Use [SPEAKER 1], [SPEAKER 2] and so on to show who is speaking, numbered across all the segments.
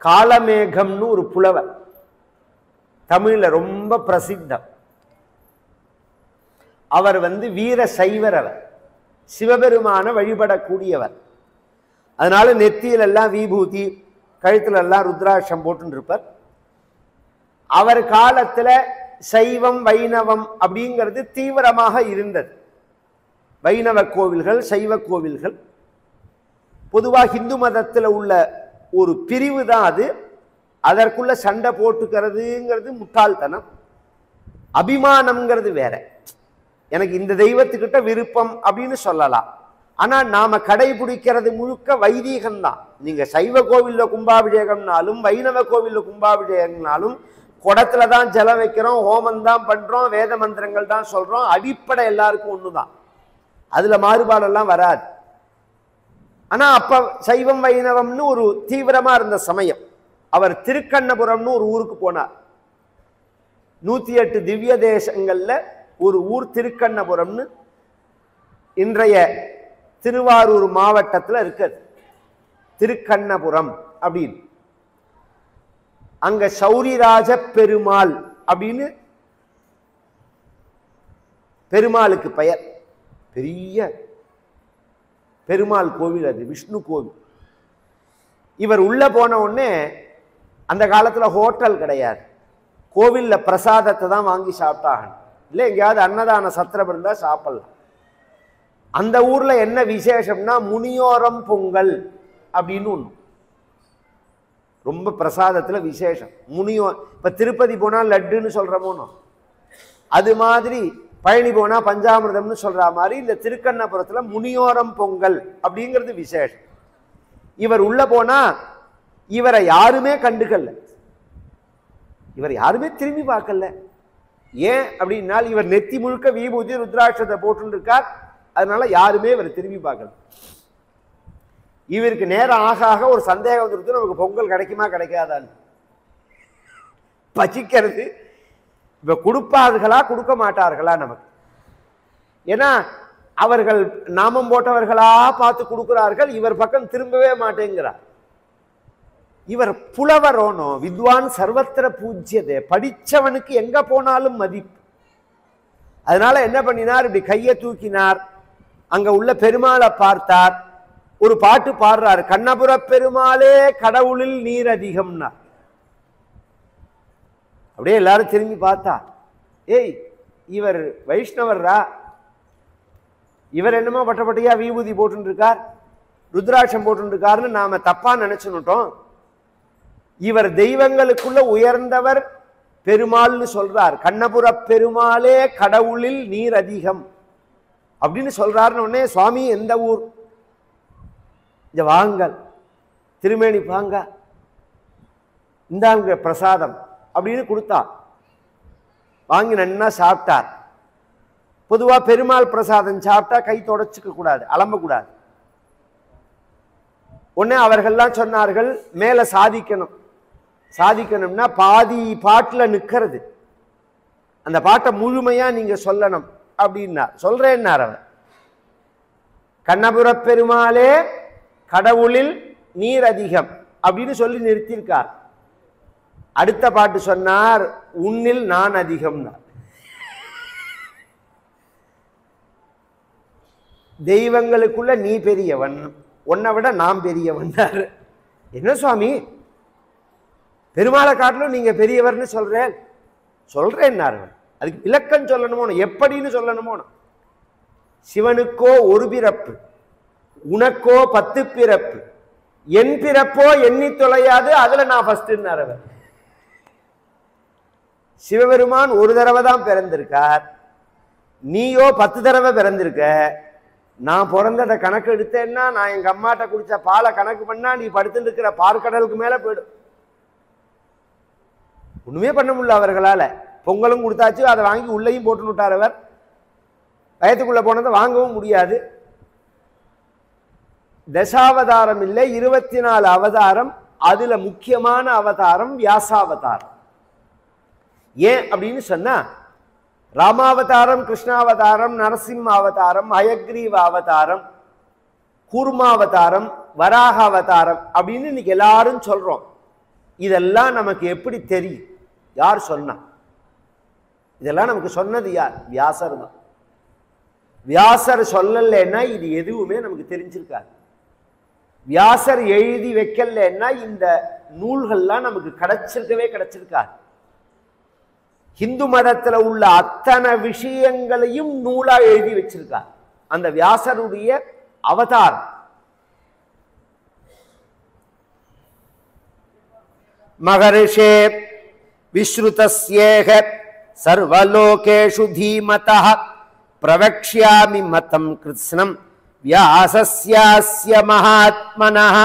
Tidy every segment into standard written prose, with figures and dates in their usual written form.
[SPEAKER 1] காளமேகம்னு ஒரு புலவர், தமிழ்ல ரொம்ப பிரசித்தம். அவர் வீர சைவர், அவர் சிவபெருமான வழிபடக்கூடியவர். அதனால நெத்தியில எல்லாம் விபூதி, கழுத்துல எல்லாம் ருத்ராட்சம் போட்டு இருப்பார். அவர் காலத்துல சைவம் வைணவம் அப்படிங்கிறது தீவிரமாக இருந்தது. வைணவ கோவில்கள், சைவ கோவில்கள் பொதுவாக இந்து மதத்தில் உள்ள ஒரு பிரிவு தான் அது. அதற்குள்ள சண்டை போட்டுக்கிறதுங்கிறது முட்டாள்தனம். அபிமானம்ங்கிறது வேற. எனக்கு இந்த தெய்வத்துக்கிட்ட விருப்பம் அப்படின்னு சொல்லலாம். ஆனா நாம கடைபிடிக்கிறது முழுக்க வைதீகம்தான். நீங்க சைவ கோவில்ல கும்பாபிஷேகம்னாலும் வைணவ கோவில்ல கும்பாபிஷேகம்னாலும் குடத்துல தான் ஜலம் வைக்கிறோம், ஹோமம் தான் பண்றோம், வேத மந்திரங்கள் தான் சொல்றோம். அடிப்படை எல்லாருக்கும் ஒண்ணுதான், அதுல மாறுபாடெல்லாம் வராது. ஆனா அப்ப சைவம் வைணவம்னு ஒரு தீவிரமா இருந்த சமயம். அவர் திருக்கண்ணபுரம்னு ஒரு ஊருக்கு போனார். 108 திவ்ய தேசங்கள்ல ஒரு ஊர் திருக்கண்ணபுரம்னு இன்றைய திருவாரூர் மாவட்டத்தில் இருக்குது. திருக்கண்ணபுரம் அப்படின்னு அங்க சௌரிராஜ பெருமாள் அப்படின்னு பெருமாளுக்கு பெயர். பெரிய பெருமாள் கோவில் அது, விஷ்ணு கோவில். இவர் உள்ள போன உடனே அந்த காலத்துல ஹோட்டல் கிடையாது, கோவில்ல பிரசாதத்தை தான் வாங்கி சாப்பிட்டாகணும். இல்லை எங்கேயாவது அன்னதான சத்திரம் இருந்தா சாப்பிடலாம். அந்த ஊர்ல என்ன விசேஷம்னா முனியோரம் பொங்கல் அப்படின்னு ஒண்ணு ரொம்ப பிரசாதத்துல விசேஷம். இப்ப திருப்பதி போனா லட்டுன்னு சொல்றமோனோ, அது மாதிரி பழனி போனா பஞ்சாமிர்தம்னு சொல்ற மாதிரி இந்த திருக்கண்ணபுரத்துல முனியோரம் பொங்கல் அப்படிங்கிறது விசேஷம். இவர் உள்ள போனா இவரை யாருமே கண்டுக்கல, இவர் யாருமே திரும்பி பார்க்கல. ஏன் அப்படின்னா இவர் நெத்தி முழுக்க விபூதி ருத்ராட்சத்தை போட்டு இருக்கார். அதனால யாருமே இவர் திரும்பி பார்க்கல. இவருக்கு நேரம் ஆக ஆக ஒரு சந்தேகம் வந்துருக்கு, நமக்கு பொங்கல் கிடைக்குமா கிடைக்காதான்னு. பச்சிக்கிறது இப்ப கொடுப்பார்களா கொடுக்க மாட்டார்களா நமக்கு. ஏன்னா அவர்கள் நாமம் போட்டவர்களா பார்த்து கொடுக்கிறார்கள், இவர் பக்கம் திரும்பவே மாட்டேங்கிறார். இவர் புலவரோனோ வித்வான் சர்வத்திர பூஜ்யதே, படிச்சவனுக்கு எங்க போனாலும் மதிப்பு. அதனால என்ன பண்ணினார், இப்படி கையை தூக்கினார், அங்க உள்ள பெருமாளை பார்த்தார், ஒரு பாட்டு பாடுறாரு, கண்ணபுர பெருமாளே கடவுளில் நீர் அதிகம்னா. அப்படியே எல்லாரும் திரும்பி பார்த்தா, ஏய் இவர் வைஷ்ணவர்ரா, இவர் என்னமோ பட்டப்பட்டையா விபூதி போட்டு இருக்கார், ருத்ராட்சம் போட்டு இருக்காருன்னு நாம தப்பா நினைச்சுட்டோம். இவர் தெய்வங்களுக்குள்ள உயர்ந்தவர் பெருமாள்னு சொல்றார். கண்ணபுர பெருமாளே கடவுளில் நீர் அதிகம் அப்படின்னு சொல்றாருன்னு உடனே, சுவாமி எந்த ஊர், இங்க வாங்கள், திருமேனி பாங்க, இந்தாங்க பிரசாதம் அப்படின்னு கொடுத்தா. வாங்கி நன்னா சாப்பிட்டார். பொதுவா பெருமாள் பிரசாதம் சாப்பிட்டா கை தொடச்சுக்க கூடாது, அலம்ப கூடாது. உடனே அவர்கள்லாம் சொன்னார்கள், மேல சாதிக்கணும், சாதிக்கணும்னா பாதி பாட்டுல நிக்கிறது, அந்த பாட்டை முழுமையா நீங்க சொல்லணும் அப்படின்னா. சொல்றேன்னார் அவர். கண்ணபுர பெருமாளே கடவுளில் நீர் அதிகம் அப்படின்னு சொல்லி நிறுத்தியிருக்கார். அடுத்த பாட்டு சொன்னார், உன்னில் நான் அதிகம்னார். தெய்வங்களுக்குள்ள நீ பெரியவன், உன்னை விட நாம் பெரியவன். என்ன சுவாமி, பெருமாளை காட்டிலும் நீங்க பெரியவர்னு சொல்றேன். சொல்றேன்னாரு. அதுக்கு விளக்கம் சொல்லணுமோ, எப்படின்னு சொல்லணுமோ. சிவனுக்கோ ஒரு பிறப்பு, உனக்கோ 10 பிறப்பு, என் பிறப்போ எண்ணி தொலையாது, அதுல நான் ஃபர்ஸ்ட்னார் அவர். சிவபெருமான் ஒரு தடவை தான் பிறந்திருக்கார், நீயோ 10 தடவை பிறந்திருக்க. நான் பிறந்ததை கணக்கு எடுத்தேன்னா, நான் எங்க அம்மாட்ட குடிச்ச பாலை கணக்கு பண்ணா நீ படுத்துட்டு இருக்கிற பார்க்கடலுக்கு மேல போயிடும். ஒண்ணுமே பண்ண முடியல அவர்களால. பொங்கலும் கொடுத்தாச்சு, அதை வாங்கி உள்ளேயும் போட்டு விட்டார் அவர். வயத்துக்குள்ள போனதை வாங்கவும் முடியாது. தசாவதாரம் இல்லை, 24 அவதாரம். அதுல முக்கியமான அவதாரம் வியாசாவதாரம். ஏன் அப்படின்னு சொன்னா, ராமாவதாரம், கிருஷ்ணாவதாரம், நரசிம்ம அவதாரம், ஹயக்ரீவ அவதாரம், கூர்மாவதாரம், வராக அவதாரம் அப்படின்னு இன்னைக்கு எல்லாரும் சொல்றோம். இதெல்லாம் நமக்கு எப்படி தெரியும்? யார் சொன்னா? இதெல்லாம் நமக்கு சொன்னது யார்? வியாசர் தான். வியாசர் சொல்லலைன்னா இது எதுவுமே நமக்கு தெரிஞ்சிருக்காது. வியாசர் எழுதி வைக்கலன்னா இந்த நூல்கள்லாம் நமக்கு கிடைச்சிருக்காது. இந்து மதத்துல உள்ள அத்தனை விஷயங்களையும் நூலா எழுதி வச்சிருக்கார். அந்த வியாசருடைய அவதாரம். மகரிஷே விஸ்ருதஸ்யேக சர்வலோகேஷு தீமதः பிரவக்ஷ்யாமி மதம் கிருஷ்ணம் வியாசஸ்யாஸ்ய மகாத்மனः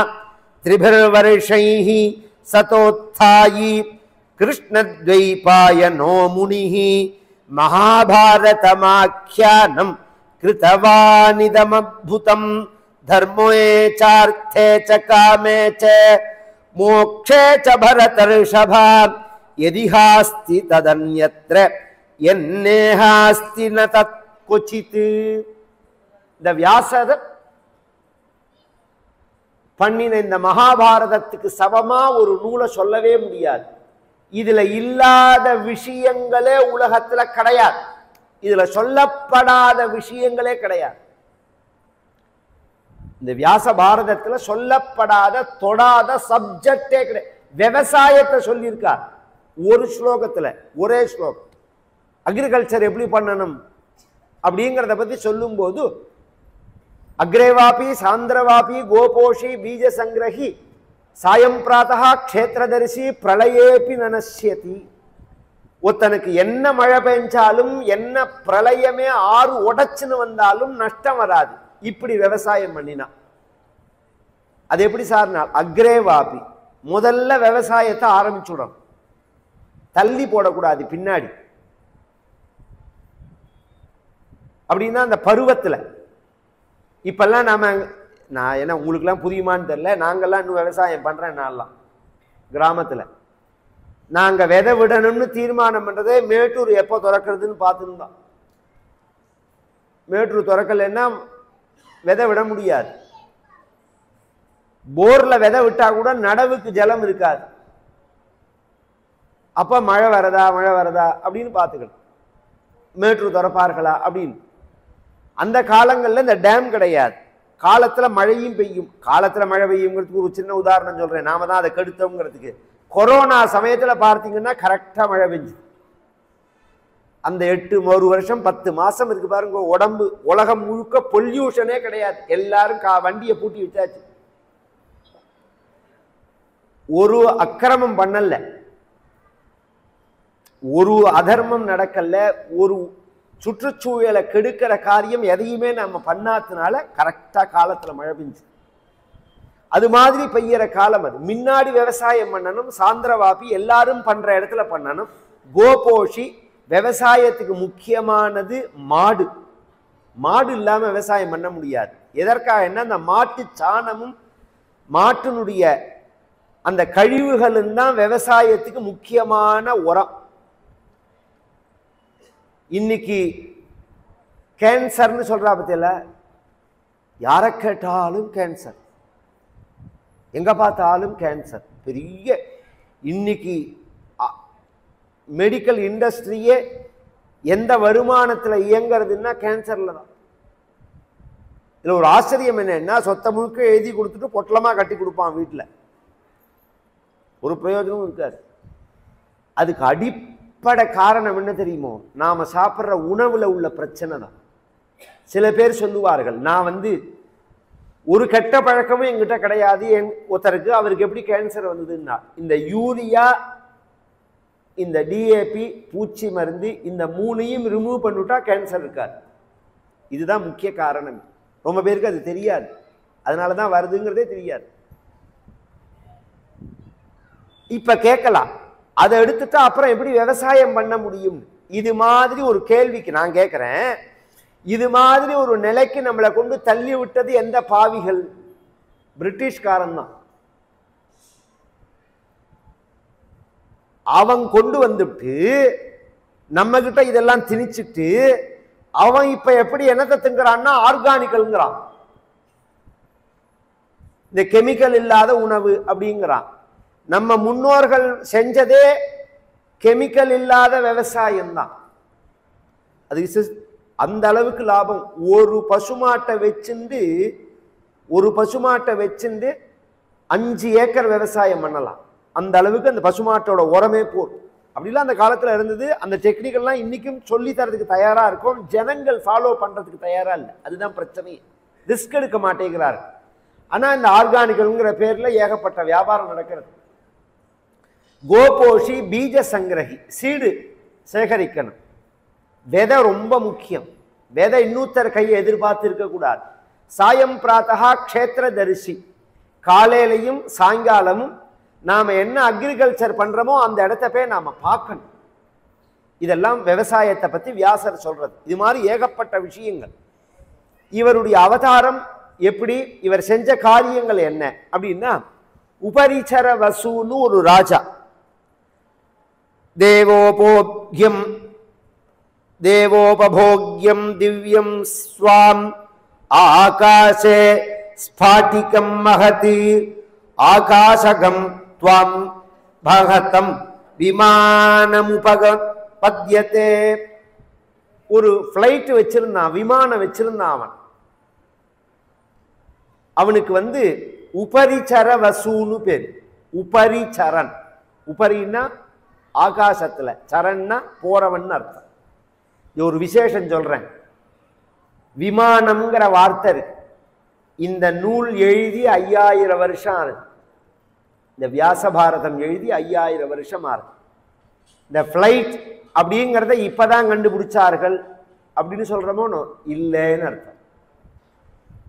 [SPEAKER 1] த்ரிபிர்வர்ஷைः சதோத்தாயி கிருஷ்ணத்வைபாயனோ முனிः மகாபாரதமாख्याனம் கிருதவானிதமத்புதம் தர்மே சார்த்தே ச காமே ச மோக்ஷே ச பரதர்ஷபா யதிஹாஸ்தி ததன்யத்ர யன்னேஹாஸ்தி ந தத் க்வசித். இந்த வியாசர் பண்ணின இந்த மகாபாரதத்துக்கு சமமா ஒரு நூலை சொல்லவே முடியாது. இதுல இல்லாத விஷயங்களே உலகத்துல கிடையாது. இதுல சொல்லப்படாத விஷயங்களே கிடையாது. இந்த வியாச பாரதத்துல சொல்லப்படாத தொடாத சப்ஜெக்டே கிடையாது. விவசாயத்தை சொல்லியிருக்கார் ஒரு ஸ்லோகத்துல, ஒரே ஸ்லோகம். அக்ரிகல்ச்சர் எப்படி பண்ணணும் அப்படிங்கிறத பத்தி சொல்லும் போது அக்ரேவாபி சாந்திரவாபி கோபோஷி பீஜ சங்கிரகி சாயம் பிராத்தா க்ஷேத்திரதரிசி பிரளயேபி நனஷ்யதி. ஒருத்தனுக்கு என்ன மழை பெஞ்சாலும் என்ன பிரளயமே ஆறு உடைச்சுன்னு வந்தாலும் நஷ்டம் வராது. இப்படி விவசாயம் பண்ணினா அது எப்படி சார்னா அக்ரேவாபி முதல்ல விவசாயத்தை ஆரம்பிச்சுடணும், தள்ளி போடக்கூடாது பின்னாடி. அப்படின்னா அந்த பருவத்துல இப்பெல்லாம் நான் என்ன உங்களுக்குலாம் புரியுமான்னு தெரியல, நாங்கெல்லாம் இன்னும் விவசாயம் பண்றேன். நான்லாம் கிராமத்துல நாங்க விதை விடணும்னு தீர்மானம் பண்றதே மேட்டூர் எப்போ திறக்கிறதுன்னு பார்த்துருந்தோம். மேட்டூர் திறக்கலைன்னா விதை விட முடியாது. போர்ல விதை விட்டா கூட நடவுக்கு ஜலம் இருக்காது. அப்ப மழை வரதா அப்படின்னு பார்த்துக்கணும். மேட்டூர் திறப்பார்களா அப்படின்னு. அந்த காலங்கள்ல இந்த டேம் கிடையாது. காலத்துல மழையும் பெய்யும். காலத்துல மழை பெய்யுங்கிறதுக்கு ஒரு சின்ன உதாரணம் சொல்றேன். நாம தான் அதை கெடுத்தோங்கிறதுக்கு. கொரோனா சமயத்துல பார்த்தீங்கன்னா கரெக்டா மழை பெஞ்சு அந்த 1 வருஷம் 10 மாசம் இருக்கு பாருங்க. உடம்பு உலகம் முழுக்க பொல்யூஷனே கிடையாது. எல்லாரும் வண்டியை பூட்டி வச்சாச்சு. ஒரு அக்கிரமம் பண்ணல, ஒரு அதர்மம் நடக்கல, ஒரு சுற்றுச்சூழலை கெடுக்கிற காரியம் எதையுமே நம்ம பண்ணாதனால கரெக்டா காலத்துல மழை பெஞ்சு. அது மாதிரி பெய்யற காலம் அது. முன்னாடி விவசாயம் பண்ணணும், சாந்திரவாபி எல்லாரும் பண்ற இடத்துல பண்ணணும். கோபோஷி விவசாயத்துக்கு முக்கியமானது மாடு. மாடு இல்லாம விவசாயம் பண்ண முடியாது. எதற்காக என்ன, அந்த மாட்டு சாணமும் மாட்டினுடைய அந்த கழிவுகளும் தான் விவசாயத்துக்கு முக்கியமான உரம். இன்னைக்கு கேன்சர்னு சொல்றா பத்தியில, யாரை கேட்டாலும் கேன்சர், எங்க பார்த்தாலும் கேன்சர். பெரிய இன்னைக்கு மெடிக்கல் இண்டஸ்ட்ரியே எந்த வருமானத்துல இயங்குறதுன்னா கேன்சர்ல தான். இதுல ஒரு ஆச்சரியம் என்னன்னா, சொத்த முழுக்க எழுதி கொடுத்துட்டு பொட்டலமா கட்டி கொடுப்பான் வீட்டுல, ஒரு பிரயோஜனமும் இருக்காது. அதுக்கு அடிப்படை காரணம் என்ன தெரியுமோ, நாம சாப்பிட்ற உணவுல உள்ள பிரச்சனை தான். சில பேர் சொல்லுவார்கள், நான் ஒரு கெட்ட பழக்கமும் என்கிட்ட கிடையாது, ஒருத்தருக்கு அவருக்கு எப்படி கேன்சர் வந்ததுன்னா, இந்த யூரியா, இந்த டிஏபி, பூச்சி மருந்து, இந்த 3ஐயும் ரிமூவ் பண்ணிவிட்டா கேன்சர் இருக்காது. இதுதான் முக்கிய காரணம். ரொம்ப பேருக்கு அது தெரியாது, அதனாலதான் வருதுங்கிறதே தெரியாது. இப்ப கேட்கலாம், அதை எடுத்துட்டா அப்புறம் எப்படி விவசாயம் பண்ண முடியும்? இது மாதிரி ஒரு கேள்விக்கு நான் கேட்கிறேன், இது மாதிரி ஒரு நிலைக்கு நம்மளை கொண்டு தள்ளி விட்டது எந்த பாவிகள்? பிரிட்டிஷ்காரன் தான். அவன் கொண்டு வந்துட்டு நம்ம கிட்ட இதெல்லாம் திணிச்சுட்டு அவன் இப்ப எப்படி என்னத்தை திங்கிறான்னா ஆர்கானிக்கல்ங்கிறான், இந்த கெமிக்கல் இல்லாத உணவு அப்படிங்கிறான். நம்ம முன்னோர்கள் செஞ்சதே கெமிக்கல் இல்லாத விவசாயம் தான். அது அந்த அளவுக்கு லாபம். ஒரு பசுமாட்டை வச்சுண்டு 5 ஏக்கர் விவசாயம் பண்ணலாம். அந்த அளவுக்கு அந்த பசுமாட்டோட உரமே போதும். அப்படிலாம் அந்த காலத்துல இருந்தது. அந்த டெக்னிக்கெல்லாம் இன்னைக்கும் சொல்லி தரதுக்கு தயாரா இருக்கும். ஜனங்கள் ஃபாலோ பண்றதுக்கு தயாரா இல்லை. அதுதான் பிரச்சனை. ரிஸ்க் எடுக்க மாட்டேங்கிறார். ஆனா இந்த ஆர்கானிக்கல்ங்கிற பேர்ல ஏகப்பட்ட வியாபாரம் நடக்கிறது. கோபோஷி பீஜ சங்கிரகி, சீடு சேகரிக்கணும். விதை ரொம்ப முக்கியம். விதை இன்னொருத்தர் கையை எதிர்பார்த்து இருக்கக்கூடாது. சாயம் பிராத்தகா க்ஷேத்திர தரிசி, காலையிலையும் சாயங்காலமும் நாம என்ன அக்ரிகல்ச்சர் பண்றோமோ அந்த இடத்த போய் நாம பார்க்கணும். இதெல்லாம் விவசாயத்தை பத்தி வியாசர் சொல்றது. இது மாதிரி ஏகப்பட்ட விஷயங்கள். இவருடைய அவதாரம் எப்படி, இவர் செஞ்ச காரியங்கள் என்ன அப்படின்னா, உபரிச்சர வசூன்னு ஒரு ராஜா. தேவோபபோக்யம் திவ்யம் ஸ்வாம் ஆகாசே ஸ்பாட்டிகம் மகதி ஆகாசகம் துவாம் பகதம் விமானமுபகத்யதே. ஒரு ஃப்ளைட் வச்சிருந்தான், விமானம் வச்சிருந்தான். அவனுக்கு உபரிச்சர வசூன்னு பேர். உபரிச்சரன், உபரின்னா ஆகாசத்துல, சரன்னா போறவன் அர்த்தம். ஒரு விசேஷம் சொல்றேன். விமானம்ங்கிற வார்த்தை இருக்கு. இந்த நூல் எழுதி 5000 வருஷம் ஆகுது. இந்த வியாச பாரதம் எழுதி 5000 வருஷம் ஆகுது. இந்த ஃப்ளைட் அப்படிங்கிறத இப்பதான் கண்டுபிடிச்சார்கள் அப்படின்னு சொல்றோமோ இல்லைன்னு அர்த்தம்.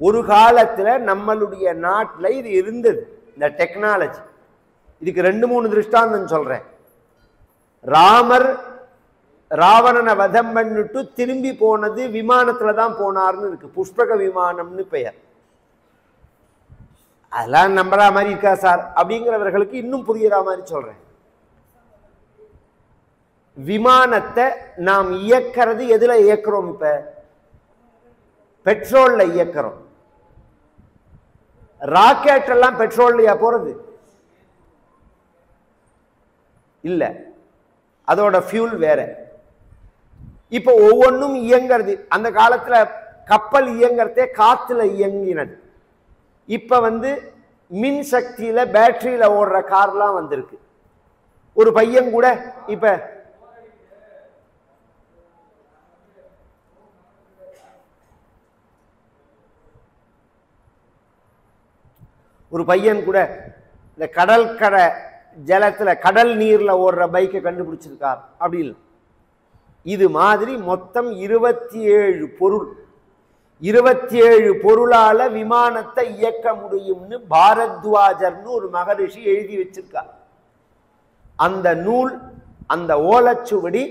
[SPEAKER 1] ஒரு காலத்துல நம்மளுடைய நாட்டில் இது இருந்தது, இந்த டெக்னாலஜி. இதுக்கு 2-3 திருஷ்டாந்தம் சொல்றேன். ராமர் ராவணனை வதம் பண்ணிட்டு திரும்பி போனது விமானத்துல தான் போனார்னு இருக்கு. புஷ்பக விமானம்னு பெயர். அதெல்லாம் நம்புற மாதிரி இருக்கா சார் அப்படிங்கிறவர்களுக்கு இன்னும் புரியுற மாதிரி சொல்றேன். விமானத்தை நாம் இயக்கிறது எதுல இயக்குறோம்? இப்ப பெட்ரோல்ல இயக்குறோம். ராக்கெட் எல்லாம் பெட்ரோல்லையா போறது? இல்ல, அதோட ஃபியூல் வேற. இப்ப ஒவ்வொன்றும் இயங்கிறது. அந்த காலத்துல கப்பல் இயங்கிறதே காத்துல இயங்கினது. இப்ப மின் சக்தியில பேட்டரியில ஓடுற கார்லாம் வந்திருக்கு. ஒரு பையன் கூட இப்ப இந்த கடற்கரை ஜலத்துல கடல் நீர்ல ஓடுற பைக்கை கண்டுபிடிச்சிருக்கார். அப்படி இல்லை. இது மாதிரி மொத்தம் 27 பொருள், 27 பொருளால விமானத்தை இயக்க முடியும்னு பாரத்வாஜர்னு ஒரு மகரிஷி எழுதி வச்சிருக்கார். அந்த நூல், அந்த ஓலைச்சுவடி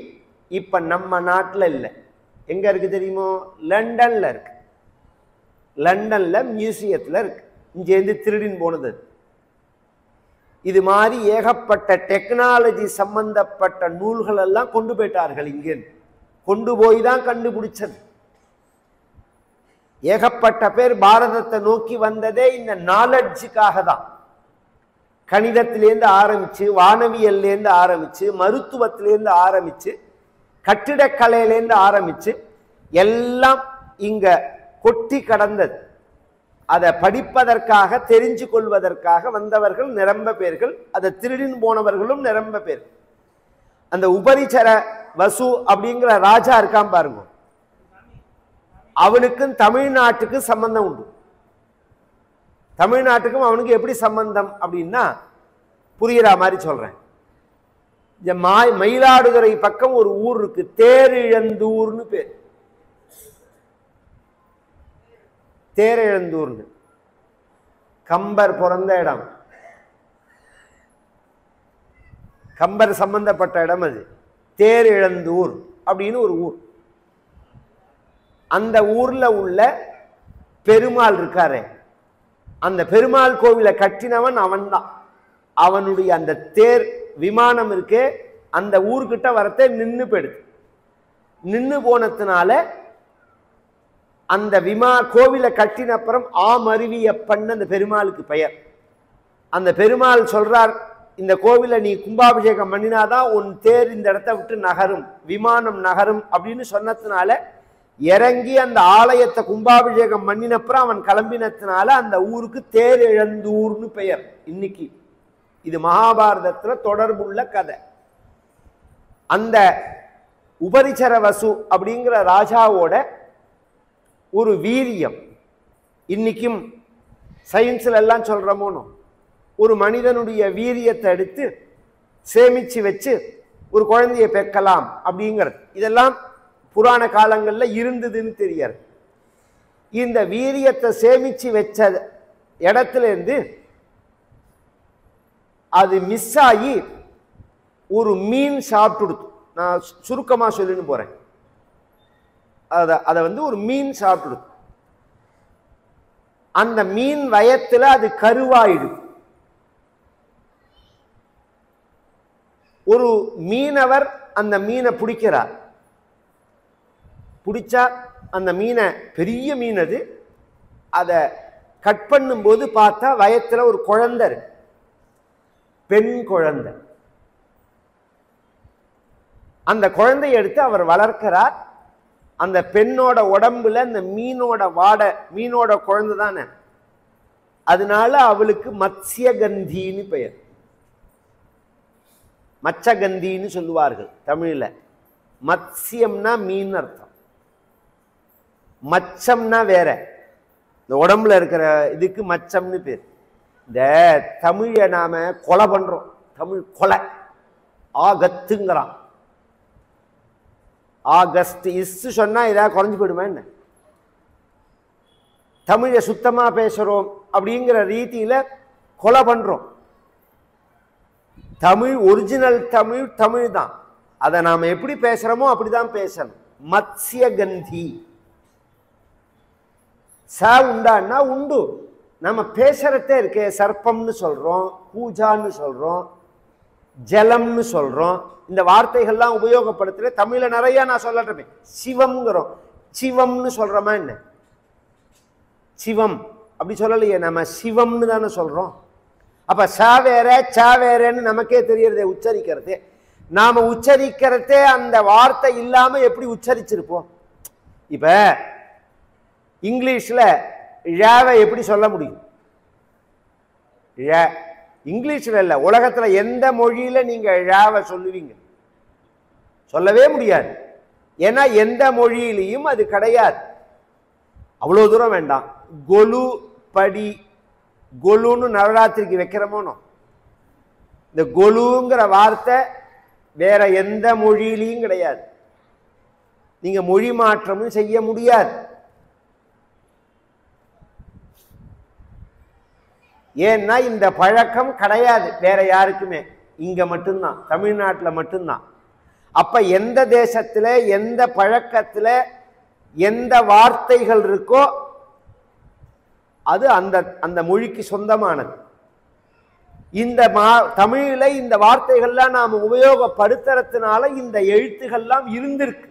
[SPEAKER 1] இப்ப நம்ம நாட்டில் இல்லை. எங்க இருக்கு தெரியுமோ? லண்டன்ல இருக்கு. லண்டன்ல மியூசியத்துல இருக்கு. இங்கேருந்து திருடின் போனது. இது மாதிரி ஏகப்பட்ட டெக்னாலஜி சம்பந்தப்பட்ட நூல்கள் எல்லாம் கொண்டு போயிட்டார்கள். இங்கே கொண்டு போய் தான் கண்டுபிடிச்சது. ஏகப்பட்ட பேர் பாரதத்தை நோக்கி வந்ததே இந்த நாலெட்ஜுக்காக தான். கணிதத்திலேருந்து ஆரம்பிச்சு, வானவியல்லேருந்து ஆரம்பிச்சு, மருத்துவத்திலேருந்து ஆரம்பிச்சு, கட்டிடக்கலையிலேருந்து ஆரம்பிச்சு எல்லாம் இங்க கொட்டி கடந்தது. அதை படிப்பதற்காக, தெரிஞ்சு கொள்வதற்காக வந்தவர்கள் நிரம்ப பேர்கள். அதை திருடின் போனவர்களும் நிரம்ப பேர். அந்த உபரிச்சர வசு அப்படிங்கிற ராஜா இருக்கான் பாருங்க, அவனுக்கும் தமிழ்நாட்டுக்கு சம்பந்தம் உண்டு. தமிழ்நாட்டுக்கும் அவனுக்கு எப்படி சம்பந்தம் அப்படின்னா புரியுற மாதிரி சொல்றேன். மயிலாடுதுறை பக்கம் ஒரு ஊர் இருக்கு, தேரிழந்தூர்னு பேர். தேரிழந்தூர்னு கம்பர் பிறந்த இடம், கம்பர் சம்பந்தப்பட்ட இடம் அது. தேரிழந்தூர் அப்படின்னு ஒரு ஊர். அந்த ஊர்ல உள்ள பெருமாள் இருக்காரு, அந்த பெருமாள் கோவிலை கட்டினவன் அவன் தான். அவனுடைய அந்த தேர் விமானம் இருக்கே, அந்த ஊர்கிட்ட வரத்தே நின்று போயிடுது. நின்று போனதுனால அந்த கோவிலை கட்டின அப்புறம் ஆமருவியப்பன் அந்த பெருமாளுக்கு பெயர். அந்த பெருமாள் சொல்றார், இந்த கோவிலை நீ கும்பாபிஷேகம் பண்ணினாதான் உன் தேர் இந்த இடத்த விட்டு நகரும், விமானம் நகரும் அப்படின்னு சொன்னதுனால இறங்கி அந்த ஆலயத்தை கும்பாபிஷேகம் பண்ணினப்புறம் அவன் கிளம்பினதுனால அந்த ஊருக்கு தேர் இழந்தூர்னு பெயர் இன்னைக்கு. இது மகாபாரதத்துல தொடர்புள்ள கதை. அந்த உபரிச்சர வசு அப்படிங்கிற ராஜாவோட ஒரு வீரியம் இன்னைக்கும் சயின்ஸ்ல எல்லாம் சொல்றமோனோ, ஒரு மனிதனுடைய வீரியத்தை எடுத்து சேமிச்சு வச்சு ஒரு குழந்தையை பெக்கலாம் அப்படிங்கிறது இதெல்லாம் புராண காலங்கள்ல இருந்ததுன்னு தெரியாது. இந்த வீரியத்தை சேமிச்சு வச்ச இடத்துல இருந்து அது மிஸ் ஆகி ஒரு மீன் சாப்பிட்டுடுது. நான் சுருக்கமா சொல்லின்னு போறேன். அதை ஒரு மீன் சாப்பிட்டுடுது. அந்த மீன் வயத்துல அது கருவாயிடுது. ஒரு மீனவர் அந்த மீனை பிடிக்கிறார். பிடிச்சா அந்த மீனை, பெரிய மீன் அது, அதை கட் பண்ணும்போது பார்த்தா வயத்துல ஒரு குழந்தை இருக்கு, பெண் குழந்தை. அந்த குழந்தையை எடுத்து அவர் வளர்க்கிறார். அந்த பெண்ணோட உடம்புல அந்த மீனோட வாடை, மீனோட குழந்தை தானே, அதனால அவளுக்கு மத்ஸ்யகந்தின்னு பெயர். மச்சகந்தின்னு சொல்லுவார்கள் தமிழ்ல. மத்ஸ்யம்னா மீன் அர்த்தம், மச்சம்னா வேற. இந்த உடம்புல இருக்கிற இதுக்கு மச்சம்னு பேர். இந்த தமிழை நாம கொலை பண்றோம், தமிழ் கொலை. ஆகத்துங்கிறான், ஆகஸ்ட் இஸ் சொன்னா ஏதாவது குறைஞ்சு போயிடுமா என்ன? தமிழை சுத்தமா பேசுறோம் அப்படிங்கிற ரீதியில கொலை பண்றோம். தமிழ் ஒரிஜினல் தமிழ் தமிழ் தான். அதை நாம எப்படி பேசுறோமோ அப்படிதான் பேசணும். மத்ஸ்யகந்தி. ச உண்டான்னா உண்டு. நம்ம பேசுறதே இருக்கே, சர்ப்பம்னு சொல்றோம், பூஜான்னு சொல்றோம், ஜலம்னு சொல்றோம். இந்த வார்த்தைகள்லாம் உபயோகப்படுத்துற தமிழ்ல நிறைய நான் சொல்லட்டேன். சிவம்ங்கிறோம், சிவம்னு சொல்றோமா என்ன? சிவம் அப்படி சொல்லலையே, நம்ம சிவம்னு தானே சொல்றோம். அப்ப ச வேற ச வேறன்னு நமக்கே தெரியறதே உச்சரிக்கிறது. நாம உச்சரிக்கிறதே அந்த வார்த்தை இல்லாம எப்படி உச்சரிச்சிருப்போம்? இப்ப இங்கிலீஷ்ல ழாவை எப்படி சொல்ல முடியும்? இங்கிலீஷ்ல இல்ல, உலகத்துல எந்த மொழியில நீங்க ழாவை சொல்லுவீங்க? சொல்லவே முடியாது. ஏன்னா எந்த மொழியிலையும் அது கிடையாது. அவ்வளவு தூரம் வேண்டாம். கொலு படி, கொலுன்னு நவராத்திரிக்கு வைக்கிறமோனோ, இந்த கொலுங்கிற வார்த்தை வேற எந்த மொழியிலையும் கிடையாது. நீங்க மொழி மாற்றமும் செய்ய முடியாது. ஏன்னா இந்த பழக்கம் கிடையாது வேற யாருக்குமே, இங்க மட்டும்தான், தமிழ்நாட்டில் மட்டும்தான். அப்ப எந்த தேசத்துல எந்த பழக்கத்துல எந்த வார்த்தைகள் இருக்கோ அது அந்த அந்த மொழிக்கு சொந்தமானது. இந்த தமிழில இந்த வார்த்தைகள்லாம் நாம் உபயோகப்படுத்துறதுனால இந்த எழுத்துகள்லாம் இருந்திருக்கு.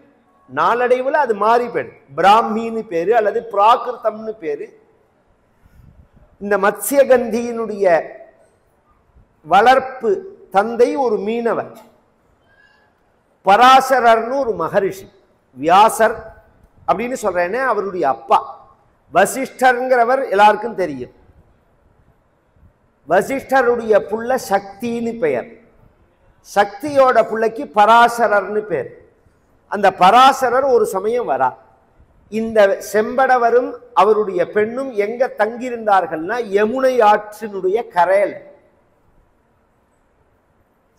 [SPEAKER 1] நாளடைவில் அது மாறி போயிடும். பிராமின்னு பேரு அல்லது பிராகிருதம்னு பேரு. இந்த மத்ஸ்யகந்தியினுடைய வளர்ப்பு தந்தை ஒரு மீனவர், பராசரர்னு ஒரு மகரிஷி. வியாசர் அப்படின்னு சொல்றேனே அவருடைய அப்பா. வசிஷ்டர்ங்கிறவர் எல்லாருக்கும் தெரியும். வசிஷ்டருடைய புள்ள சக்தின்னு பெயர். சக்தியோட பிள்ளைக்கு பராசரர்னு பேர். அந்த பராசரர் ஒரு சமயம் வரா. இந்த செம்படவரும் அவருடைய பெண்ணும் எங்க தங்கியிருந்தார்கள்னா யமுனை ஆற்றினுடைய கரையில்.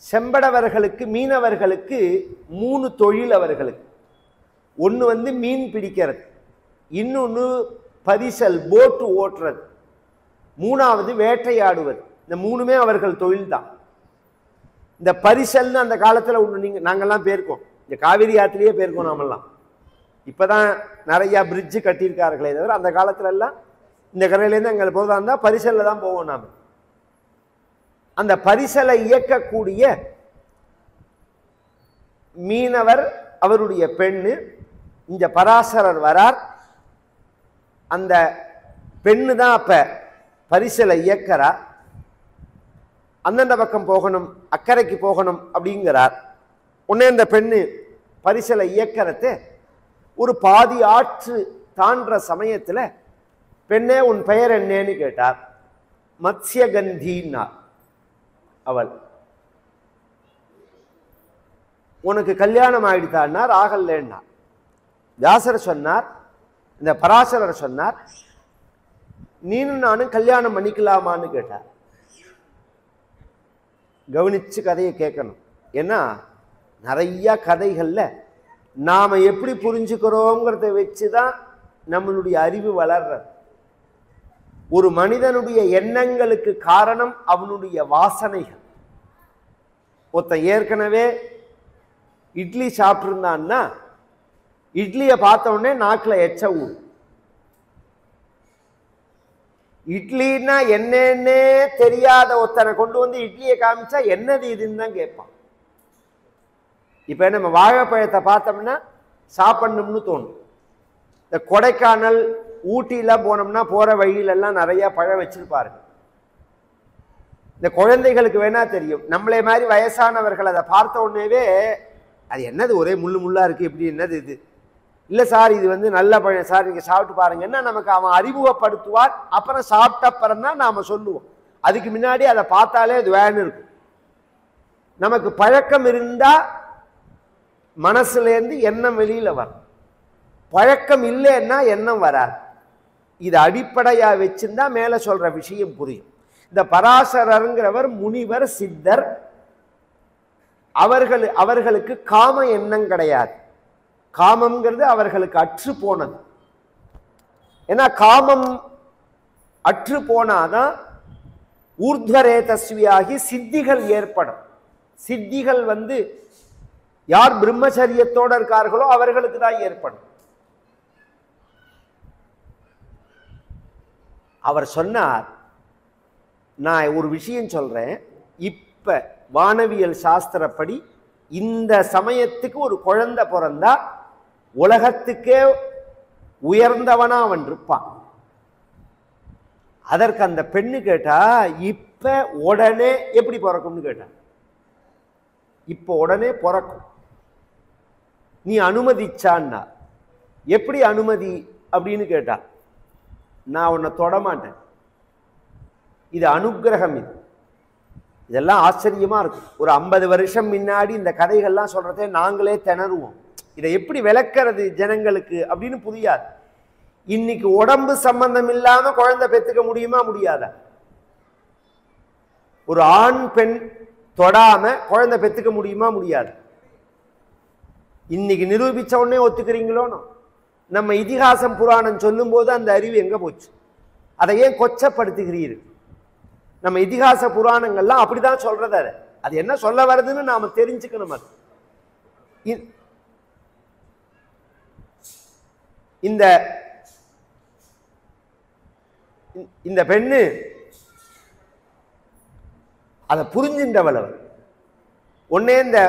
[SPEAKER 1] செம்படவர்களுக்கு, மீனவர்களுக்கு 3 தொழில் அவர்களுக்கு. ஒன்று மீன் பிடிக்கிறது, இன்னொன்று பரிசல் போட்டு ஓட்டுறது, மூணாவது வேட்டையாடுவது. இந்த 3மே அவர்கள் தொழில் தான். இந்த பரிசல்னு அந்த காலத்தில் ஒன்று நாங்கள்லாம் போயிருக்கோம். இந்த காவிரி ஆற்றிலேயே போயிருக்கோம் நாமெல்லாம். இப்போதான் நிறையா பிரிட்ஜு கட்டியிருக்கார்களே தவிர அந்த காலத்துல எல்லாம் இந்த கரையிலேருந்து அங்கே போகிறதா இருந்தால் பரிசலில் தான் போவோம் நாம். அந்த பரிசலை இயக்கக்கூடிய மீனவர், அவருடைய பெண்ணு, இந்த பராசரர் வரார். அந்த பெண்ணு தான் அப்ப பரிசலை இயக்கிறா. அந்தண்ட பக்கம் போகணும், அக்கறைக்கு போகணும் அப்படிங்கிறார். உடனே இந்த பெண்ணு பரிசலை இயக்கறத ஒரு பாதி ஆற்று தாண்ட சமயத்துல பெண்ணே உன் பெயர் என்னன்னு கேட்டார். மத்ஸ்யகந்தின்னா அவள். உனக்கு கல்யாணம் ஆயிடுத்தான்னா ஆகலன்னா. வியாசர் சொன்னார், இந்த பராசரர் சொன்னார், நீனும் நானும் கல்யாணம் பண்ணிக்கலாமான்னு கேட்டார். கவனிச்சு கதையை கேட்கணும். ஏன்னா நிறைய கதைகள்ல நாம எப்படி புரிஞ்சுக்கிறோங்கிறத வச்சுதான் நம்மளுடைய அறிவு வளர்றது. ஒரு மனிதனுடைய எண்ணங்களுக்கு காரணம் அவனுடைய வாசனைகள். ஒருத்தன் ஏற்கனவே இட்லி சாப்பிட்டுருந்தான்னா இட்லியை பார்த்த உடனே நாக்கில் எச்ச ஊர். இட்லின்னா என்னன்னே தெரியாத ஒருத்தனை கொண்டு வந்து இட்லியை காமிச்சா என்னது இதுன்னு தான் கேட்பான். இப்ப நம்ம வாழைப்பழத்தை பார்த்தோம்னா சாப்பிடணும்னு தோணும். இந்த கொடைக்கானல் ஊட்டிலாம் போனோம்னா போற வழியிலெல்லாம் நிறைய பழம் வச்சிருப்பாரு. இந்த குழந்தைகளுக்கு வேணா தெரியும். நம்மளே மாதிரி வயசானவர்கள் அதை பார்த்த உடனேவே அது என்னது ஒரே முள்ளு முள்ளா இருக்கு, இப்படி என்னது இது, இல்லை சார் இது வந்து நல்ல பழம் சார், நீங்க சாப்பிட்டு பாருங்கன்னா நமக்கு அவன் அறிமுகப்படுத்துவார். அப்புறம் சாப்பிட்ட அப்புறம் தான் நாம சொல்லுவோம். அதுக்கு முன்னாடி அதை பார்த்தாலே அது வேணும் இருக்கும். நமக்கு பழக்கம் இருந்தா மனசுலேருந்து எண்ணம் வெளியில வரும். பழக்கம் இல்லைன்னா எண்ணம் வராது. இது அடிப்படையா வச்சிருந்தா மேல சொல்ற விஷயம் புரியும். இந்த பராசரருங்கிறவர் முனிவர், சித்தர். அவர்களுக்கு காம எண்ணம் கிடையாது. காமம்ங்கிறது அவர்களுக்கு அற்று போனது. ஏன்னா காமம் அற்று போனாதான் ஊர்த்வரேதஸ்வியாகி சித்திகள் ஏற்படும். சித்திகள் வந்து யார் பிரம்மச்சரியத்தோடு இருக்கார்களோ அவர்களுக்கு தான் ஏற்படும். அவர் சொன்னார், நான் ஒரு விஷயம் சொல்றேன். இப்ப வானவியல் சாஸ்திரப்படி இந்த சமயத்துக்கு ஒரு குழந்தை பிறந்தா உலகத்துக்கே உயர்ந்தவனா அவன் இருப்பான். அதற்கு அந்த பெண்ணு கேட்டா, இப்ப உடனே எப்படி பிறக்கும்னு கேட்டா. இப்ப உடனே பிறக்கும், நீ அனுமதிச்சான்னா. எப்படி அனுமதி அப்படின்னு கேட்டா, நான் உன்னை தொடமாட்டேன், இது அனுக்கிரகம். இதெல்லாம் ஆச்சரியமா இருக்கும். ஒரு 50 வருஷம் முன்னாடி இந்த கதைகள்லாம் சொல்றதே நாங்களே திணறுவோம். இதை எப்படி விளக்கிறது ஜனங்களுக்கு அப்படின்னு புரியாது. இன்னைக்கு உடம்பு சம்பந்தம் இல்லாம குழந்தை பெற்றுக்க முடியுமா? முடியாத. ஒரு ஆண் பெண் தொடாம குழந்தை பெற்றுக்க முடியுமா? முடியாது. இன்னைக்கு நிரூபிச்ச உடனே ஒத்துக்கிறீங்களோன்னு. நம்ம இதிகாசம் புராணம் சொல்லும் போது அந்த அறிவு எங்க போச்சு? அதை ஏன் கொச்சப்படுத்துகிறீர்கள்? நம்ம இதிகாச புராணங்கள்லாம் அப்படிதான் சொல்றது. அது என்ன சொல்ல வருதுன்னு நாம தெரிஞ்சுக்கணும். அது இந்த பெண்ணு அதை புரிஞ்சின்றவள். அவர் ஒன்னே இந்த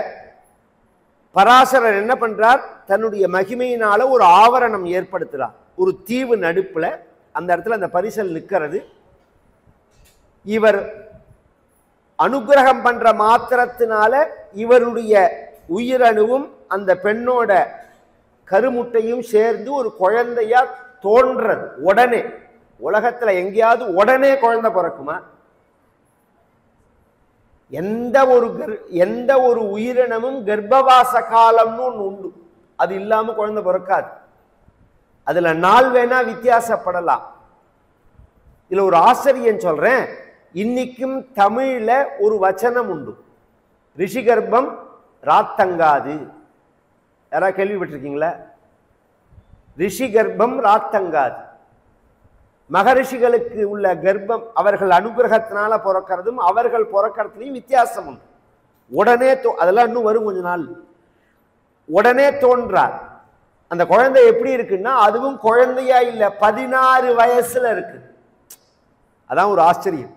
[SPEAKER 1] பராசரர் என்ன பண்றார், தன்னுடைய மகிமையினால ஒரு ஆவரணம் ஏற்படுத்துறார். ஒரு தீவு நடுப்புல அந்த இடத்துல அந்த பரிசல் நிற்கிறது. இவர் அனுகிரகம் பண்ற மாத்திரத்தினால இவருடைய உயிரணுவும் அந்த பெண்ணோட கருமுட்டையும் சேர்ந்து ஒரு குழந்தையா தோன்றது. உடனே உலகத்துல எங்கேயாவது உடனே குழந்தை பிறக்குமா? எந்த ஒரு உயிரினமும் கர்ப்பவாச காலம்னு ஒன்று உண்டு. அது இல்லாம குழந்தை பிறக்காது. அதுல நாள் வேணா வித்தியாசப்படலாம். இதுல ஒரு ஆச்சரியம் சொல்றேன். இன்னைக்கும் தமிழ்ல ஒரு வச்சனம் உண்டு, ரிஷிகர்ப்பம் ராத்தங்காது. யாராவது கேள்விப்பட்டிருக்கீங்களா? ரிஷிகர்ப்பம் ராத்தங்காது. மகரிஷிகளுக்கு உள்ள கர்ப்பம் அவர்கள் அனுகிரகத்தினால பிறக்கிறதும் அவர்கள் பிறக்கிறதுலையும் வித்தியாசம் உண்டு. உடனே அதெல்லாம் இன்னும் வரும் கொஞ்ச நாள். உடனே தோன்றார். அந்த குழந்தை எப்படி இருக்குன்னா அதுவும் குழந்தையா இல்ல, 16 வயசுல இருக்கு. அதான் ஒரு ஆச்சரியம்.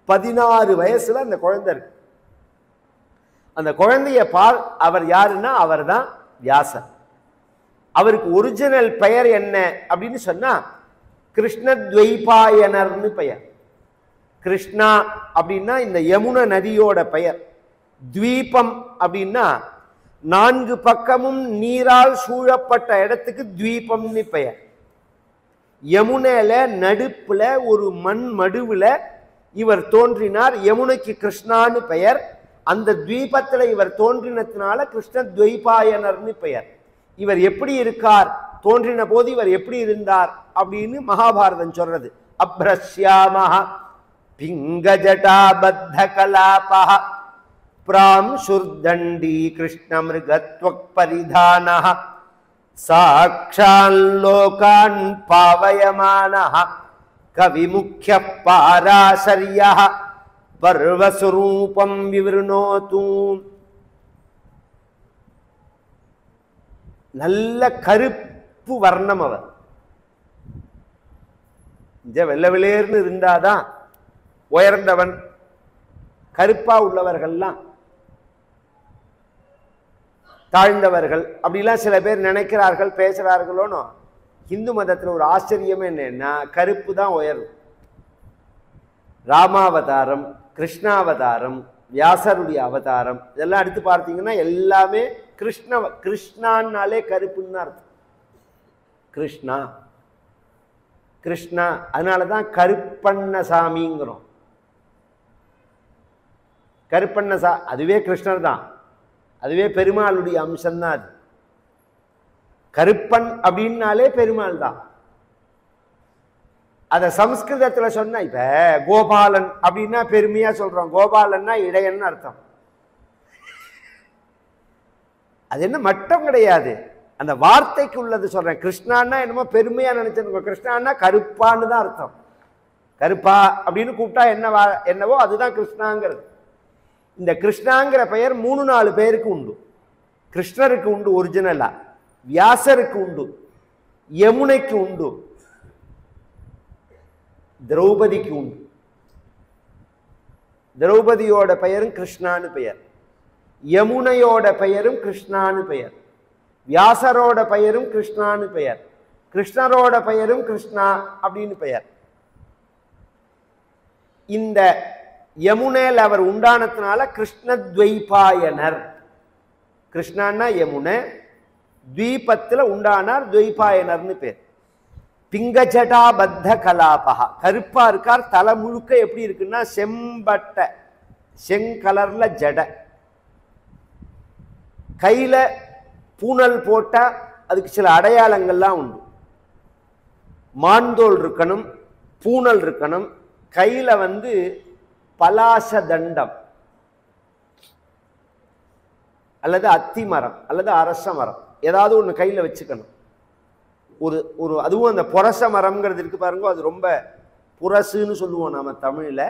[SPEAKER 1] 16 வயசுல அந்த குழந்தை இருக்கு. அந்த குழந்தைய அவர் யாருன்னா அவர் தான் வியாசர். அவருக்கு ஒரிஜினல் பெயர் என்ன அப்படின்னு சொன்னா கிருஷ்ணத்வைபாயனர்னு பெயர். கிருஷ்ணா அப்படின்னா இந்த யமுனை நதியோட பெயர். த்வீபம் அப்படின்னா 4 பக்கமும் நீரால் சூழப்பட்ட இடத்துக்கு த்வீபம்னு பெயர். யமுனையில நடுப்புல ஒரு மண் மடுவுல இவர் தோன்றினார். யமுனைக்கு கிருஷ்ணான்னு பெயர். அந்த த்வீபத்துல இவர் தோன்றினத்தினால கிருஷ்ண துவைபாயனர்னு பெயர். இவர் எப்படி இருக்கார், தோன்றின போது இவர் எப்படி இருந்தார் அப்படின்னு மகாபாரதம் சொல்றது. அப்ரஸ்யாமஹ பிங்கஜடாபத்த கலாபஹ பிராம்சுர்தண்டி கிருஷ்ணமிருகத்வக் பரிதானஹ சாக்ஷான் லோகான் பாவயமானஹ கவிமுக்ய பாராசர்யஹ பர்வஸ்வரூபம் விவருணோது. நல்ல கருப்பு வர்ணம் அவர். வெள்ள வெளியேர்னு இருந்தாதான் உயர்ந்தவன். கருப்பா உள்ளவர்கள்லாம் தாழ்ந்தவர்கள் அப்படிலாம் சில பேர் நினைக்கிறார்கள், பேசுறார்களோனோ. இந்து மதத்துல ஒரு ஆச்சரியமே என்னன்னா, கருப்பு தான் உயர்வு. ராமாவதாரம், கிருஷ்ணாவதாரம், வியாசருடைய அவதாரம் இதெல்லாம் எடுத்து பார்த்தீங்கன்னா எல்லாமே கிருஷ்ணான்னாலே கருப்புன்னு அர்த்தம். கிருஷ்ணா கிருஷ்ணா, அதனாலதான் கருப்பண்ணசாமிங்கிறோம். கருப்பண்ணசா அதுவே கிருஷ்ணர் தான், அதுவே பெருமாளுடைய அம்சம்தான். அது கருப்பன் அப்படின்னாலே பெருமாள் தான். அத சம்ஸ்கிருதத்துல சொன்னா, இப்ப கோபாலன் அப்படின்னா பெருமையா சொல்றோம், கோபாலன்னா இடையன்னு அர்த்தம். அது என்ன மட்டம் கிடையாது, அந்த வார்த்தைக்கு உள்ளது சொல்றேன். கிருஷ்ணான்னா என்னமோ பெருமையா நினைச்சிருக்கோம். கிருஷ்ணான்னா கருப்பான்னு தான் அர்த்தம். கருப்பா அப்படின்னு கூப்பிட்டா என்னவோ அதுதான் கிருஷ்ணாங்கிறது. இந்த கிருஷ்ணாங்கிற பெயர் 3-4 பேருக்கு உண்டு. கிருஷ்ணருக்கு உண்டு ஒரிஜினலா, வியாசருக்கு உண்டு, யமுனைக்கு உண்டு, திரௌபதிக்கு உண்டு. திரௌபதியோட பெயரும் கிருஷ்ணான்னு பெயர், யமுனையோட பெயரும் கிருஷ்ணான்னு பெயர், வியாசரோட பெயரும் கிருஷ்ணான்னு பெயர், கிருஷ்ணரோட பெயரும் கிருஷ்ணா அப்படின்னு பெயர். இந்த யமுனையில் அவர் உண்டானத்தினால கிருஷ்ண துவைபாயனர். கிருஷ்ணான்னா யமுனை, துவீபத்தில் உண்டானார், துவைபாயனர்னு பேர். பிங்கஜடாபத்த கலாபகா, கருப்பா இருக்கார். தலை முழுக்க எப்படி இருக்குன்னா செம்பட்டை, செங்கலர்ல ஜடை. கையில பூனல் போட்டா அதுக்கு சில அடையாளங்கள்லாம் உண்டு. மான்தோல் இருக்கணும், பூனல் இருக்கணும், கையில பலாச தண்டம் அல்லது அத்தி மரம் அல்லது அரச மரம் ஏதாவது ஒன்று கையில் வச்சுக்கணும். ஒரு அதுவும் அந்த புரச மரம்ங்கிறது இருக்கு பாருங்க, அது ரொம்ப புரசுன்னு சொல்லுவோம் நாம தமிழில்.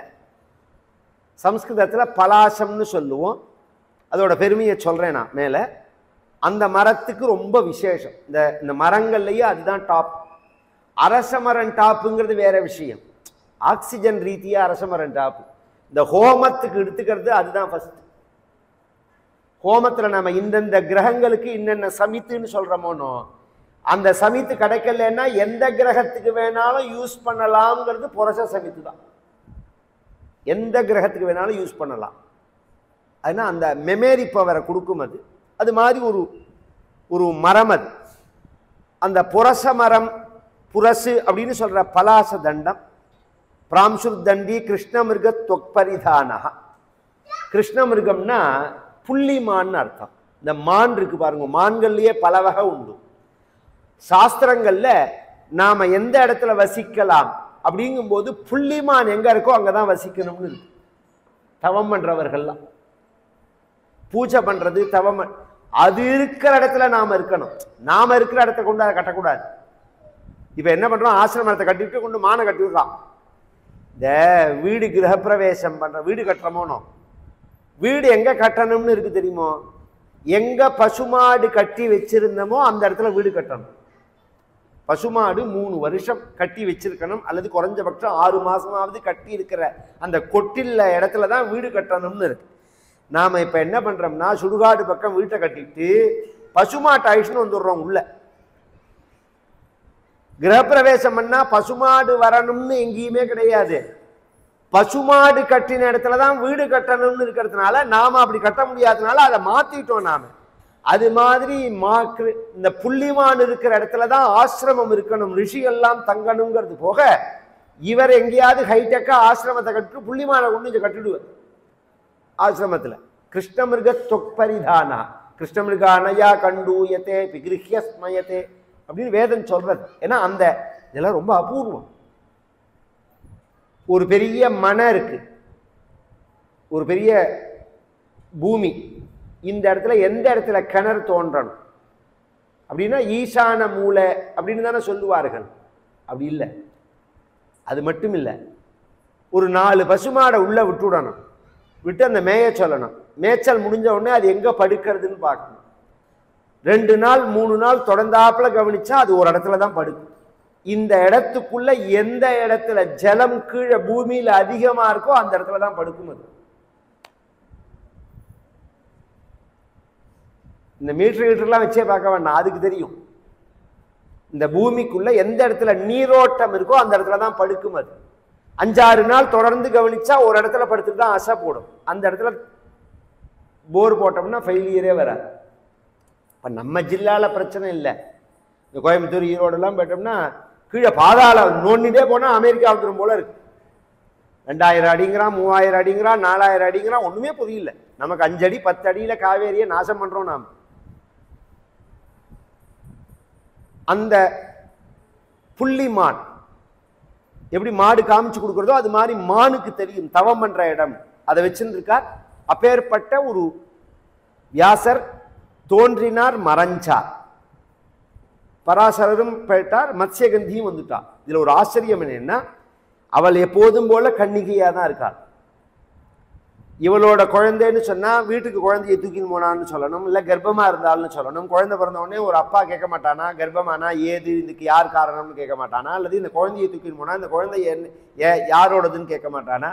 [SPEAKER 1] சம்ஸ்கிருதத்தில் பலாசம்னு சொல்லுவோம். அதோட பெருமையை சொல்றேன் நான் மேலே. அந்த மரத்துக்கு ரொம்ப விசேஷம். இந்த மரங்கள்லயே அதுதான் டாப். அரச மரம் டாப்புங்கிறது வேற விஷயம். ஆக்சிஜன் ரீதியா அரச மரம் டாப்பு. இந்த ஹோமத்துக்கு எடுத்துக்கிறது அதுதான் ஃபர்ஸ்ட். ஹோமத்துல நம்ம இந்தந்த கிரகங்களுக்கு இன்னென்ன சமித்துன்னு சொல்றோமோனோ, அந்த சமித்து கிடைக்கலன்னா எந்த கிரகத்துக்கு வேணாலும் யூஸ் பண்ணலாம்ங்கிறது புரச சமித்து தான். எந்த கிரகத்துக்கு வேணாலும் யூஸ் பண்ணலாம். அதுனா அந்த மெமரி பவரை கொடுக்கும். அது மாதிரி ஒரு மரம். அது அந்த புரச மரம், புரசு அப்படின்னு சொல்ற பலாச தண்டம். பிராம்சுர்தண்டி கிருஷ்ணமிருக தொக்பரிதானா. கிருஷ்ணமிருகம்னா புள்ளிமான்னு அர்த்தம். இந்த மான் இருக்கு பாருங்க, மான்கள்லயே பல வகை உண்டு. சாஸ்திரங்கள்ல நாம எந்த இடத்துல வசிக்கலாம் அப்படிங்கும்போது புள்ளிமான் எங்க இருக்கோ அங்கதான் வசிக்கணும்னு இருக்கு. தவம் பண்றவர்கள்லாம் பூஜை பண்றது, தவம் அது இருக்கிற இடத்துல நாம இருக்கணும். நாம இருக்கிற இடத்த கொண்டு அதை கட்டக்கூடாது. இப்ப என்ன பண்றோம், ஆசிரமத்தை கட்டிட்டு கொண்டு மானை கட்டி விடுறான். இந்த வீடு கிரகப்பிரவேசம் பண்ற வீடு கட்டுறமோனோ, வீடு எங்க கட்டணும்னு இருக்கு தெரியுமோ? எங்க பசுமாடு கட்டி வச்சிருந்தமோ அந்த இடத்துல வீடு கட்டணும். பசுமாடு 3 வருஷம் கட்டி வச்சிருக்கணும், அல்லது குறைஞ்சபட்சம் 6 மாசமாவது கட்டி இருக்கிற அந்த கொட்டில்ல இடத்துல தான் வீடு கட்டணும்னு இருக்கு. நாம இப்ப என்ன பண்றோம்னா, சுடுகாடு பக்கம் வீட்டை கட்டிட்டு பசுமாட்டு ஆயிடுச்சுன்னு வந்துடுறோம் உள்ள. கிரகப்பிரவேசம் பண்ணா பசுமாடு வரணும்னு எங்கேயுமே கிடையாது. பசுமாடு கட்டின இடத்துல தான் வீடு கட்டணும்னு இருக்கிறதுனால நாம அப்படி கட்ட முடியாதனால அதை மாத்திட்டோம் நாம. அது மாதிரி இந்த புள்ளிமான் இருக்கிற இடத்துலதான் ஆசிரமம் இருக்கணும், ரிஷிகள்லாம் தங்கணுங்கிறது போக இவர் எங்கேயாவது ஹைடெக்கா ஆசிரமத்தை கட்டு புள்ளிமான கொண்டு கட்டிடுவார் ஆசிரமத்துல. கிருஷ்ணமிருக தொப்பரிதானா கிருஷ்ணமிருக அனயா கண்டூயத்தே விகிருஹ்ய ஸ்மயத்தே அப்படின்னு வேதம் சொல்றது. ஏன்னா அந்த இதெல்லாம் ரொம்ப அபூர்வம். ஒரு பெரிய மனை இருக்கு, ஒரு பெரிய பூமி, இந்த இடத்துல எந்த இடத்துல கிணறு தோன்றணும் அப்படின்னா ஈசான மூலை அப்படின்னு தானே சொல்லுவார்கள். அப்படி இல்லை, அது மட்டும் இல்லை, ஒரு 4 பசுமாடை உள்ள விட்டுடணும், விட்டு அந்த மேய சொல்லணும். மேய்ச்சல் முடிஞ்ச உடனே அது எங்க படுக்கிறதுன்னு பார்க்கணும். 2 நாள் 3 நாள் தொடர்ந்தாப்புல கவனிச்சா அது ஒரு இடத்துல தான் படுக்கும். இந்த இடத்துக்குள்ள எந்த இடத்துல ஜலம் கீழே பூமியில அதிகமா இருக்கோ அந்த இடத்துல தான் படுக்கும். அது இந்த மீட்டர்லாம் வச்சே பார்க்க வேண்டாம், அதுக்கு தெரியும். இந்த பூமிக்குள்ள எந்த இடத்துல நீரோட்டம் இருக்கோ அந்த இடத்துல தான் படுக்கும். அது 5-6 நாள் தொடர்ந்து கவனிச்சா ஒரு இடத்துல படுத்துட்டு தான் அசை போடும். அந்த இடத்துல போர் போட்டோம்னா ஃபெயிலியரே வராது. இப்ப நம்ம ஜில்லால பிரச்சனை இல்லை. இந்த கோயம்புத்தூர் ஈரோடு எல்லாம் போயிட்டோம்னா கீழே பாதாள நோண்டிட்டே போனா அமெரிக்கா வந்துடும் போல இருக்கு. 2000 அடிங்கிறான், 3000 அடிங்கிறான், 4000 அடிங்கிறான், ஒண்ணுமே புரியல. நமக்கு 5 அடி 10 அடியில காவேரியை நாசம் பண்றோம் நாம். அந்த புள்ளிமான் எப்படி மாடு காமிச்சு கொடுக்கறதோ அது மாதிரி மானுக்கு தெரியும் தவம் பண்ற இடம், அதை வச்சிருக்கார். அப்பேற்பட்ட ஒரு வியாசர் தோன்றினார், மறைஞ்சார். பராசரரும் போயிட்டார், மத்ஸ்யகந்தியும் வந்துட்டார். இதுல ஒரு ஆச்சரியம் என்னன்னா, அவள் எப்போதும் போல கன்னிகையா தான் இருக்காள். இவளோட குழந்தைன்னு சொன்னா வீட்டுக்கு குழந்தையை தூக்கின்னு போனான்னு சொல்லணும், இல்ல கர்ப்பமா இருந்தால்னு சொல்லணும். குழந்தை பிறந்த உடனே ஒரு அப்பா கேட்க மாட்டானா கர்ப்பமானா ஏது, இதுக்கு யார் காரணம்னு கேட்க மாட்டானா, அல்லது இந்த குழந்தையை தூக்கின்னு போனா இந்த குழந்தை யாரோடதுன்னு கேட்க மாட்டானா.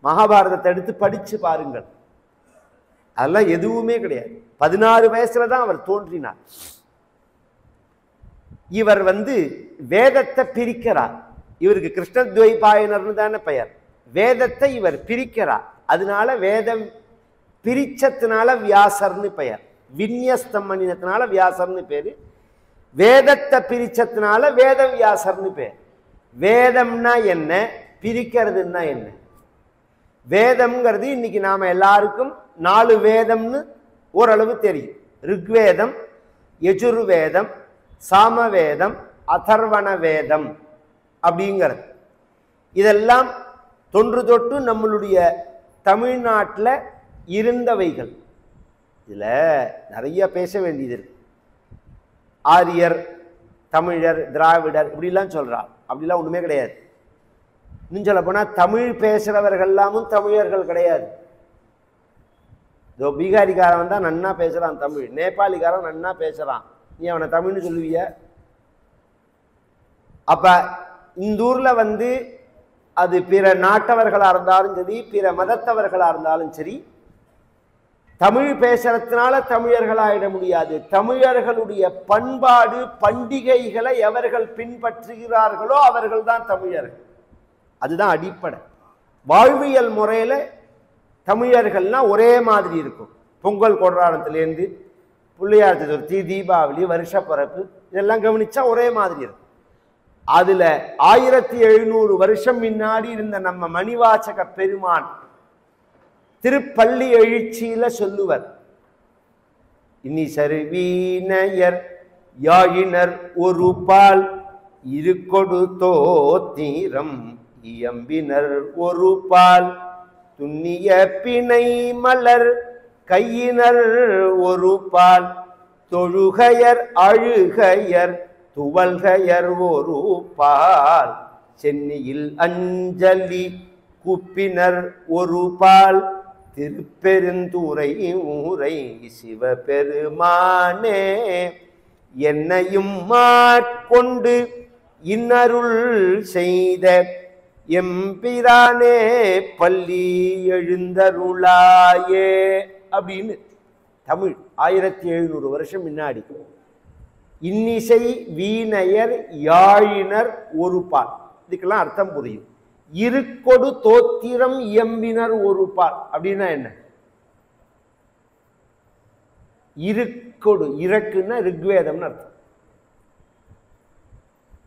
[SPEAKER 1] மகாபாரதத்தை எடுத்து படிச்சு பாருங்கள், அதெல்லாம் எதுவுமே கிடையாது. 16 வயசுல தான் அவர் தோன்றினார். இவர் வேதத்தை பிரிக்கிறார். இவருக்கு கிருஷ்ணத்வைபாயனர்னு தானே பெயர். வேதத்தை இவர் பிரிக்கிறார், அதனால வேதம் பிரிச்சத்தினால வியாசர்னு பெயர். விநியஸ்தம் பண்ணினத்தினால வியாசர்னு பேரு, வேதத்தை பிரிச்சத்தினால வேத வியாசர்னு பேர். வேதம்னா என்ன, பிரிக்கிறதுன்னா என்ன? வேதம்ங்கிறது இன்னைக்கு நாம எல்லாருக்கும் 4 வேதம்னு ஓரளவு தெரியும். ருக்வேதம், யஜுர்வேதம், சாமவேதம், அதர்வண வேதம் அப்படிங்கிறது. இதெல்லாம் தொன்று தொட்டு நம்மளுடைய தமிழ்நாட்டில் இருந்தவைகள். இதுல நிறைய பேச வேண்டியது இருக்கு. ஆரியர், தமிழர், திராவிடர் இப்படிலாம் சொல்றா. அப்படிலாம் ஒண்ணுமே கிடையாது. இன்னும் சொல்ல போனா தமிழ் பேசுறவர்கள் எல்லாமும் தமிழர்கள் கிடையாது. இதோ பீகாரிக்காரன் தான் நன்னா பேசுறான் தமிழ், நேபாளிக்காரன் நன்னா பேசுறான், நீ அவனை தமிழ்னு சொல்லுவிய? அப்ப இந்த ஊர்ல அது பிற நாட்டவர்களா இருந்தாலும் சரி, பிற மதத்தவர்களா இருந்தாலும் சரி, தமிழ் பேசுறதுனால தமிழர்களாயிட முடியாது. தமிழர்களுடைய பண்பாடு பண்டிகைகளை எவர்கள் பின்பற்றுகிறார்களோ அவர்கள் தான் தமிழர்கள். அதுதான் அடிப்படை. வாழ்வியல் முறையில தமிழர்கள்னா ஒரே மாதிரி இருக்கும். பொங்கல் கொண்டாடத்திலேருந்து பிள்ளையார் சதுர்த்தி, தீபாவளி, வருஷ பிறப்பு இதெல்லாம் கவனிச்சா ஒரே மாதிரி இருக்கும். அதுல 1700 வருஷம் முன்னாடி இருந்த நம்ம மணிவாசக பெருமான் திருப்பள்ளி எழுச்சியில சொல்லுவர், இனி சருவீனையர் யாழினர் ஒரு பால் இருக்கொடு தோத்தீரம் இயம்பினர் ஒரு பால் துண்ணிய பிணை மலர் கையினர் ஒரு பால் தொழுகையர் அழுகையர் துவல்கையர் ஒரு பால் சென்னியில் அஞ்சலி குப்பினர் ஒரு பால் திருப்பெருந்துறை ஊரை சிவபெருமானே என்னையும் மாட்கொண்டு இன்னருள் செய்த எம்பிரானே பள்ளி எழுந்தருளாயே அப்படின்னு தமிழ் 1700 வருஷம் முன்னாடி. இன்னிசை வீணையர் யாழினர் ஒரு பால், இதுக்கெல்லாம் அர்த்தம் புரியும். இருக்கொடு தோத்திரம் இயம்பினர் ஒரு பால் அப்படின்னா என்ன? இருக்கொடு, இறக்குன்னா ரிக்வேதம்னு அர்த்தம்.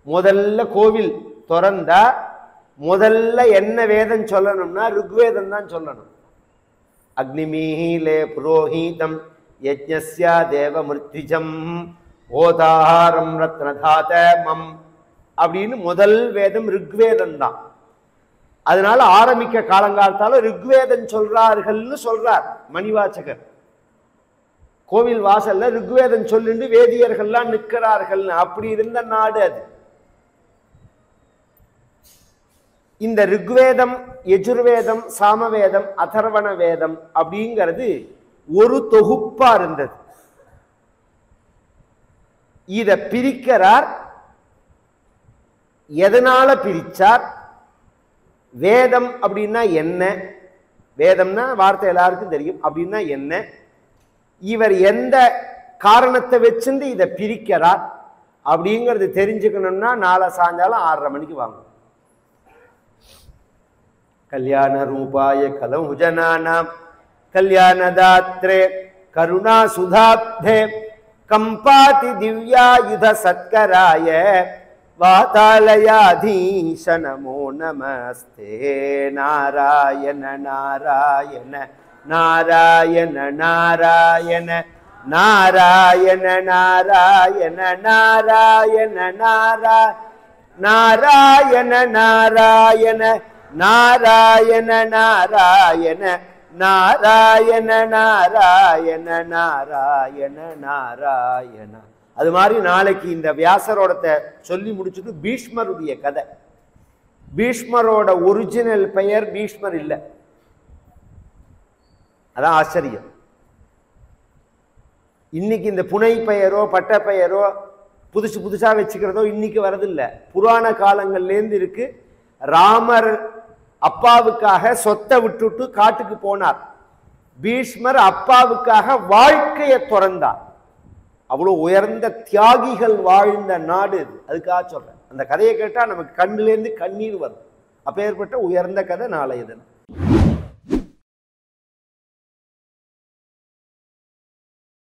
[SPEAKER 1] முதல்ல கோவில் திறந்தா முதல்ல என்ன வேதம் சொல்லணும்னா ருக்வேதம் தான் சொல்லணும். அக்னிமீலே புரோஹீதம் யஜ்ஞஸ்ய தேவமிருத்விஜம் ஓதாரம் ரத்னதாதமம் அப்படின்னு முதல் வேதம் ருக்வேதம் தான். அதனால ஆரம்பிக்க காலங்காலத்தால ருக்வேதம் சொல்றார்கள்னு சொல்றார் மணிவாச்சகர். கோவில் வாசல்ல ருக்வேதம் சொல்லிட்டு வேதியர்கள்லாம் நிற்கிறார்கள். அப்படி இருந்த நாடு அது. இந்த ருக்வேதம், யஜுர்வேதம், சாமவேதம், அதர்வண வேதம் அப்படிங்கிறது ஒரு தொகுப்பா இருந்தது. இத பிரிக்கிறார். எதனால பிரிச்சார்? வேதம் அப்படின்னா என்ன? வேதம்னா வார்த்தை எல்லாருக்கும் தெரியும். அப்படின்னா என்ன? இவர் எந்த காரணத்தை வச்சுட்டு இதை பிரிக்கிறார் அப்படிங்கிறது தெரிஞ்சுக்கணும்னா நாளை சாயங்காலம் 6:30 மணிக்கு வாங்க. கல்யாண ரூபாய கலமுஜனானாம் கல்யாணதாத்ரே கருணா சுதாப்தே கம்பாதி திவ்யாயுத சத்கராய வாதாலயாதீஷ நமோ நமஸ்தே. நாராயண நாராயண நாராயண நாராயண நாராயண நாராயண நாராயண நாராயண நாராயண நாராயண நாராயண நாராயண நாராயண நாராயண நாராயண. அது மாதிரி நாளைக்கு இந்த வியாசரோட சொல்லி முடிச்சுட்டு பீஷ்மருடைய கதை. பீஷ்மரோட ஒரிஜினல் பெயர் பீஷ்மர் இல்லை. அதான் ஆச்சரியம். இன்னைக்கு இந்த புனை பெயரோ பட்ட பெயரோ புதுசு புதுசா வச்சுக்கிறதோ இன்னைக்கு வரதில்லை. புராண காலங்கள்லேருந்து இருக்கு. ராமர் அப்பாவுக்காக சொத்தை விட்டுட்டு காட்டுக்கு போனார். பீஷ்மர் அப்பாவுக்காக வாழ்க்கையை துறந்தார். அவ்வளவு உயர்ந்த தியாகிகள் வாழ்ந்த நாடு இது. அதுக்காக சொல்றேன். அந்த கதையை கேட்டா நமக்கு கண்ணிலேருந்து கண்ணீர் வரும். அப்பேற்பட்ட உயர்ந்த கதை நாளைய தினம்.